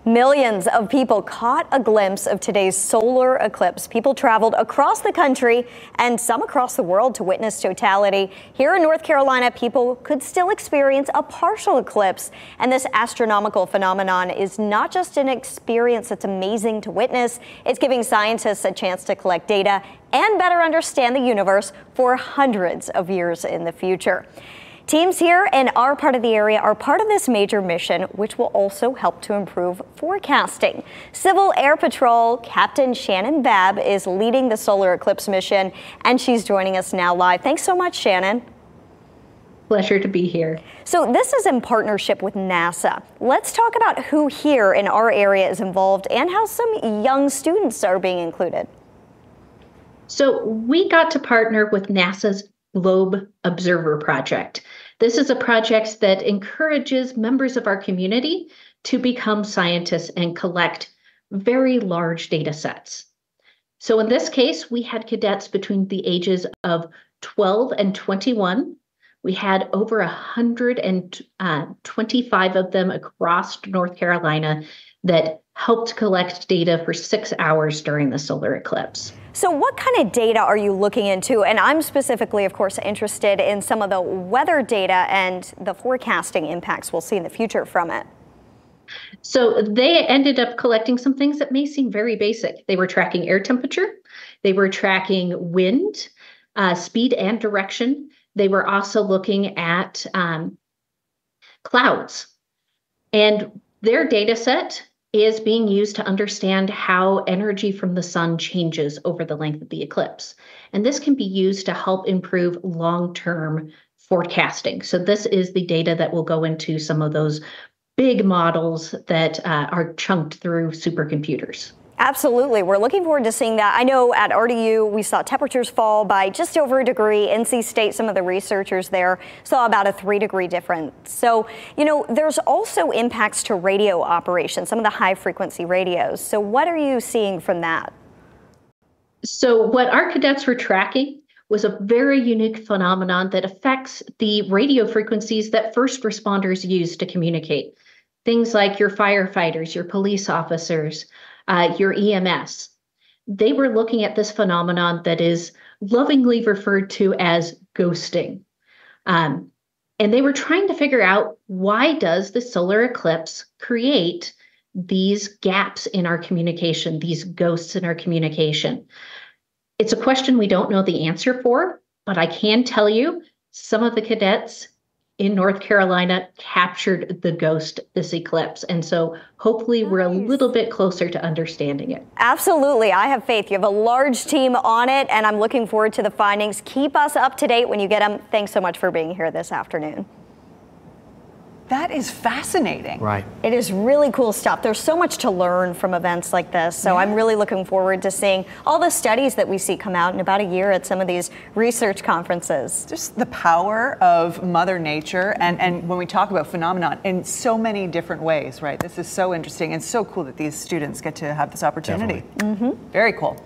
Millions of people caught a glimpse of today's solar eclipse. People traveled across the country and some across the world to witness totality. Here in North Carolina, people could still experience a partial eclipse. And this astronomical phenomenon is not just an experience that's amazing to witness, it's giving scientists a chance to collect data and better understand the universe for hundreds of years in the future. Teams here in our part of the area are part of this major mission, which will also help to improve forecasting. Civil Air Patrol Captain Shannon Babb is leading the solar eclipse mission, and she's joining us now live. Thanks so much, Shannon. Pleasure to be here. So this is in partnership with NASA. Let's talk about who here in our area is involved and how some young students are being included. So we got to partner with NASA's Globe Observer Project. This is a project that encourages members of our community to become scientists and collect very large data sets. So in this case, we had cadets between the ages of 12 and 21. We had over 125 of them across North Carolina that helped collect data for 6 hours during the solar eclipse. So what kind of data are you looking into? And I'm specifically, of course, interested in some of the weather data and the forecasting impacts we'll see in the future from it. So they ended up collecting some things that may seem very basic. They were tracking air temperature. They were tracking wind, speed and direction. They were also looking at clouds. And their data set is being used to understand how energy from the sun changes over the length of the eclipse. And this can be used to help improve long-term forecasting. So this is the data that will go into some of those big models that are chunked through supercomputers. Absolutely. We're looking forward to seeing that. I know at RDU, we saw temperatures fall by just over a degree. NC State, some of the researchers there saw about a 3-degree difference. So, there's also impacts to radio operations, some of the high frequency radios. So what are you seeing from that? So what our cadets were tracking was a very unique phenomenon that affects the radio frequencies that first responders use to communicate. Things like your firefighters, your police officers, your EMS. They were looking at this phenomenon that is lovingly referred to as ghosting. And they were trying to figure out, why does the solar eclipse create these gaps in our communication, these ghosts in our communication? It's a question we don't know the answer for, but I can tell you some of the cadets in North Carolina captured the ghost this eclipse. And so hopefully we're a little bit closer to understanding it. Absolutely. I have faith. You have a large team on it, and I'm looking forward to the findings. Keep us up to date when you get them. Thanks so much for being here this afternoon. That is fascinating. Right. It is really cool stuff. There's so much to learn from events like this. So I'm really looking forward to seeing all the studies that we see come out in about a year at some of these research conferences. Just the power of Mother Nature, and when we talk about phenomenon in so many different ways, right? This is so interesting and so cool that these students get to have this opportunity. Mm-hmm. Very cool.